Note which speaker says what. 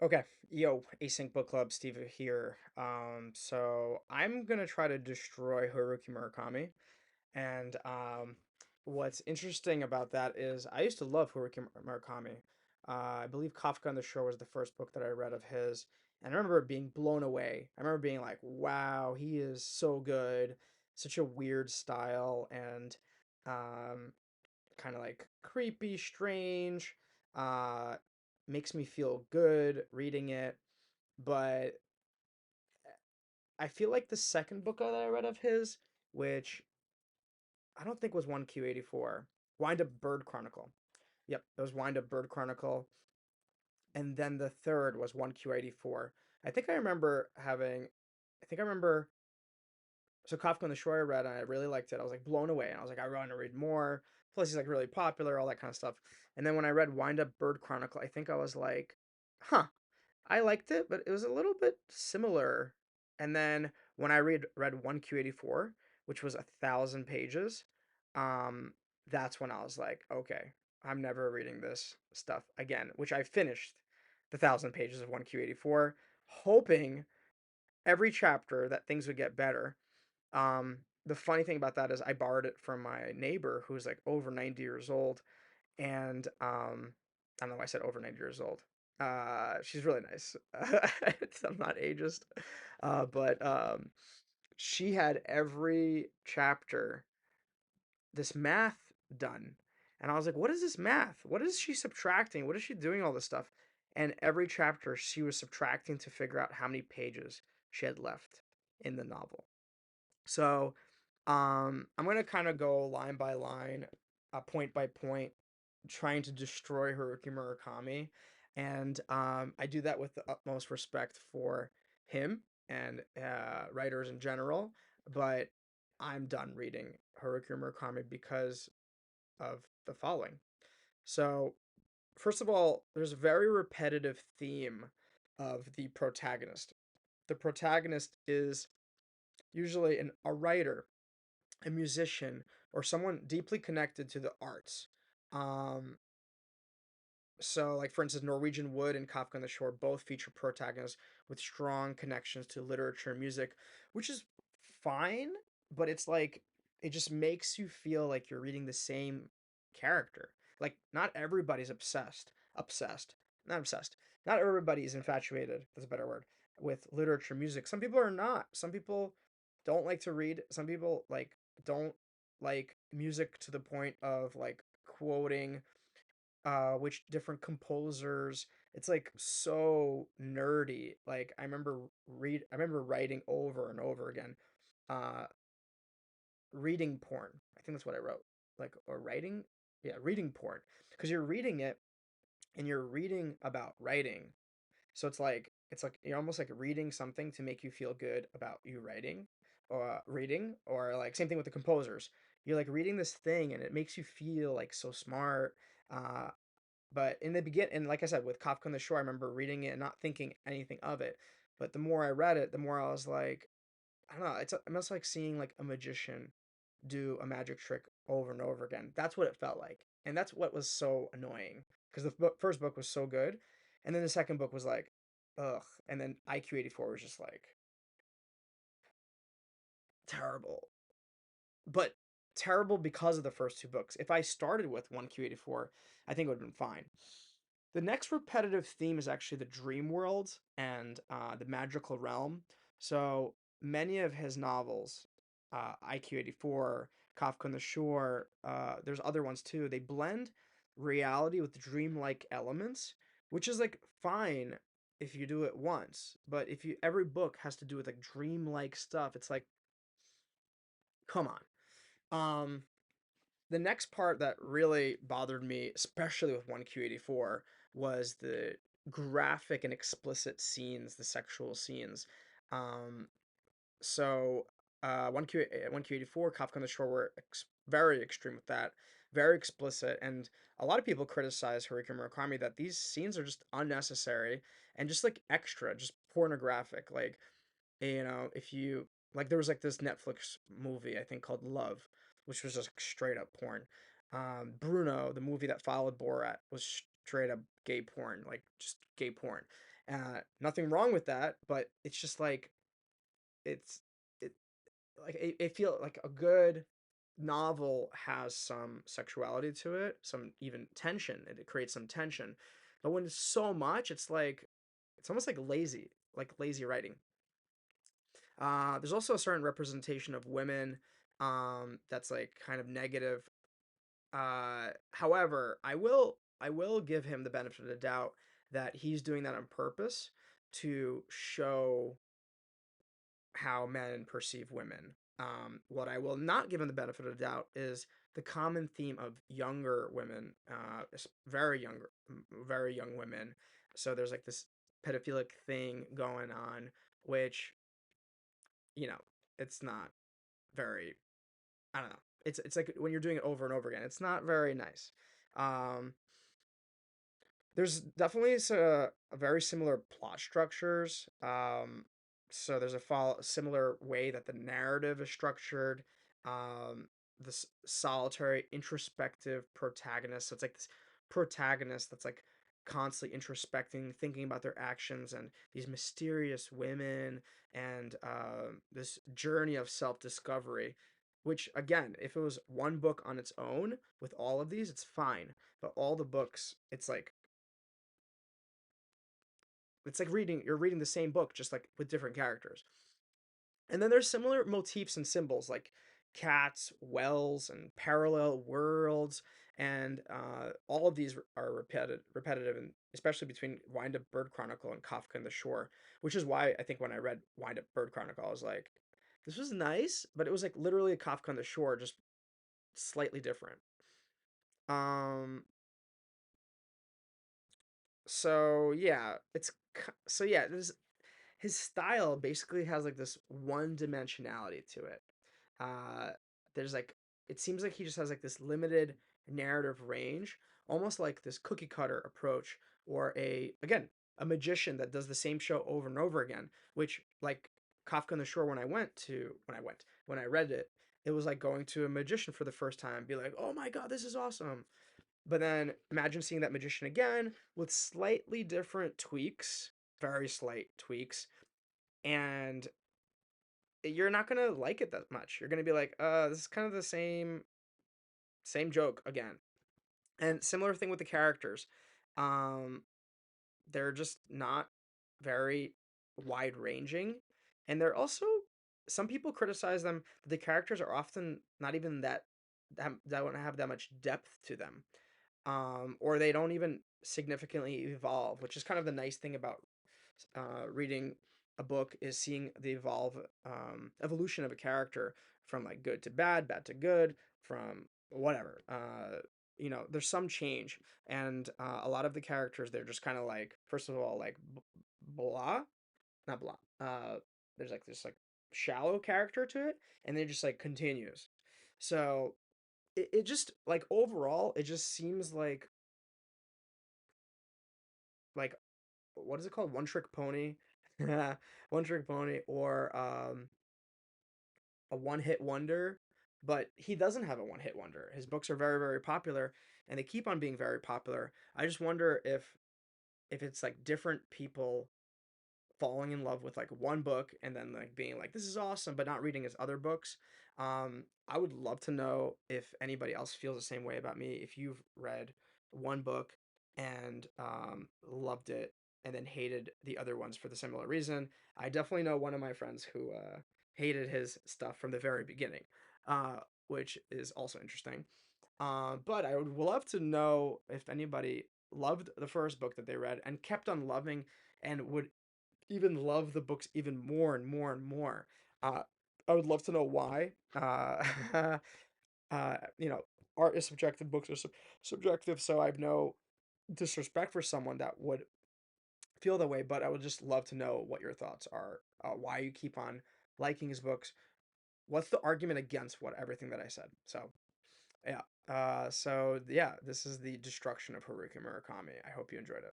Speaker 1: Okay, yo, Async Book Club, Steve here. So I'm gonna try to destroy Haruki Murakami, and what's interesting about that is I used to love Haruki Murakami. I believe Kafka on the Shore was the first book that I read of his, and I remember being blown away. I remember being like, "Wow, he is so good, such a weird style, and um, kind of like creepy, strange. Uh, makes me feel good reading it." But I feel like the second book that I read of his, which I don't think was 1Q84, Wind Up Bird Chronicle. Yep, it was Wind Up Bird Chronicle. And then the third was 1Q84. I think I remember, so Kafka on the Shore I read and I really liked it. I was like blown away and I was like, I want to read more. Plus, he's like really popular, all that kind of stuff. And then when I read Wind Up Bird Chronicle, I think I was like, huh, I liked it, but it was a little bit similar. And then when I read 1Q84, which was 1,000 pages, um, that's when I was like, okay, I'm never reading this stuff again. Which I finished the 1,000 pages of 1Q84, hoping every chapter that things would get better. The funny thing about that is I borrowed it from my neighbor who's like over 90 years old, and I don't know why I said over 90 years old. She's really nice. I'm not ageist, but she had every chapter this math done, and I was like, "What is this math? What is she subtracting? What is she doing all this stuff?" And every chapter she was subtracting to figure out how many pages she had left in the novel. So, I'm gonna kind of go line by line, point by point, trying to destroy Haruki Murakami, and I do that with the utmost respect for him and writers in general. But I'm done reading Haruki Murakami because of the following. So, first of all, there's a very repetitive theme of the protagonist. The protagonist is usually a writer, a musician, or someone deeply connected to the arts. Um, so, like for instance, Norwegian Wood and Kafka on the Shore both feature protagonists with strong connections to literature and music, which is fine, but it's like it just makes you feel like you're reading the same character. Like not everybody's obsessed, not obsessed. Not everybody is infatuated. That's a better word with literature, music. Some people are not. Some people don't like to read. Some people like don't like music to the point of like quoting which different composers. It's like so nerdy. Like I remember writing over and over again uh reading porn. I think that's what I wrote. Like or writing, yeah, reading porn, because you're reading it and you're reading about writing. So it's like you're almost like reading something to make you feel good about you writing or reading, or like same thing with the composers. You're like reading this thing and it makes you feel like so smart. uh but in the begin, and like I said, with Kafka on the Shore, I remember reading it and not thinking anything of it. But the more I read it, the more I was like, I don't know, it's almost like seeing like a magician do a magic trick over and over again. That's what it felt like, and that's what was so annoying because the first book was so good, and then the second book was like, ugh, and then IQ84 was just like terrible, but terrible because of the first two books. If I started with 1Q84, I think it would have been fine. The next repetitive theme is actually the dream world and the magical realm. So many of his novels, IQ84, Kafka on the Shore, there's other ones too. They blend reality with dreamlike elements, which is like fine if you do it once, but if you every book has to do with like dreamlike stuff, it's like, come on. The next part that really bothered me, especially with 1Q84, was the graphic and explicit scenes, the sexual scenes. Um, so 1Q84, Kafka on the Shore were very extreme with that, very explicit, and a lot of people criticize Haruki Murakami that these scenes are just unnecessary and just like extra, just pornographic. Like, if you like, there was like this Netflix movie I think called Love, which was just straight up porn. Bruno, the movie that followed Borat, was straight up gay porn, like just gay porn. Nothing wrong with that, but it's just like it's it like it feel like a good novel has some sexuality to it, some even tension, and it creates some tension. But when it's so much, it's like it's almost like lazy writing. There's also a certain representation of women that's like kind of negative. However, I will give him the benefit of the doubt that he's doing that on purpose to show how men perceive women. What I will not give him the benefit of the doubt is the common theme of younger women, very young women. So there's like this pedophilic thing going on, which you know, it's not very. I don't know. It's like when you're doing it over and over again, it's not very nice. Um, there's definitely a very similar plot structures. So there's a similar way that the narrative is structured. This solitary, introspective protagonist. So it's like this protagonist that's like constantly introspecting, thinking about their actions, and these mysterious women, and this journey of self discovery. Which again, if it was one book on its own with all of these, it's fine. But all the books, it's like you're reading the same book just like with different characters. And then there's similar motifs and symbols like cats, wells, and parallel worlds, and all of these are repetitive, and especially between Wind Up Bird Chronicle and Kafka and the Shore, which is why I think when I read Wind Up Bird Chronicle, I was like, this was nice, but it was like literally a Kafka on the Shore, just slightly different. Um, so yeah, so yeah, his style basically has like this one dimensionality to it. Uh, there's like it seems like he just has like this limited narrative range, almost like this cookie cutter approach, or a magician that does the same show over and over again. Which like Kafka on the Shore, when I read it, it was like going to a magician for the first time, be like, oh my god, this is awesome. But then imagine seeing that magician again with slightly different tweaks, very slight tweaks, and you're not gonna like it that much. You're gonna be like, this is kind of the same joke again. And similar thing with the characters. Um, they're just not very wide ranging. And they're also some people criticize them that the characters are often not even that don't have that much depth to them. Or they don't even significantly evolve, which is kind of the nice thing about reading a book is seeing the evolution of a character from like good to bad, bad to good, from whatever. There's some change, and a lot of the characters they're just kind of like first of all like blah, not blah. There's like this like shallow character to it, and then it just like continues. So it just like overall it just seems like what is it called? One trick pony. One trick pony or a one hit wonder. But he doesn't have a one hit wonder. His books are very, very popular and they keep on being very popular. I just wonder if it's like different people falling in love with like one book and then like being like this is awesome but not reading his other books. I would love to know if anybody else feels the same way about me, if you've read one book and loved it and then hated the other ones for the similar reason. I definitely know one of my friends who hated his stuff from the very beginning, uh, which is also interesting. But I would love to know if anybody loved the first book that they read and kept on loving and would even love the books even more and more and more. Uh, I would love to know why. You know, art is subjective, books are subjective, so I have no disrespect for someone that would feel that way, but I would just love to know what your thoughts are, why you keep on liking his books. What's the argument against what everything that I said? So, yeah. So yeah, this is the destruction of Haruki Murakami. I hope you enjoyed it.